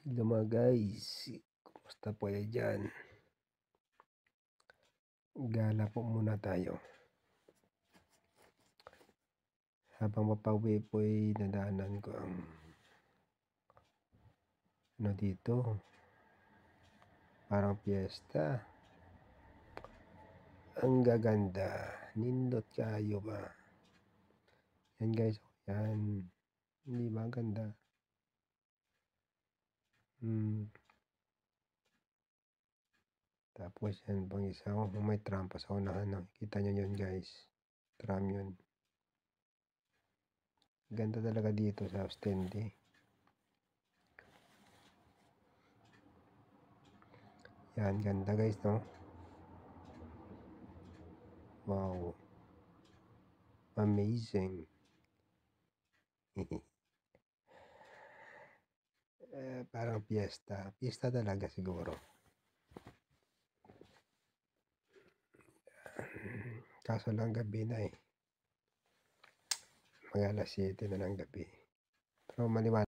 Hello mga guys, kumusta po kayo dyan? Gala po muna tayo. Habang papauwi po ay nadaanan ko ang dito, parang piyesta. Ang gaganda, nindot kayo ba? Yan guys, yan. Hindi ba ganda? Tapos yan pang isa, may trampa sa unahan. Kita nyo yun guys, tram yun. Ganda talaga dito sa Ostende. Yan, ganda guys, no? Wow. Amazing. Parang piyesta. Piyesta talaga siguro. Kaso lang gabi na eh. Mag alas 7 na ng gabi. Pero maliwanag.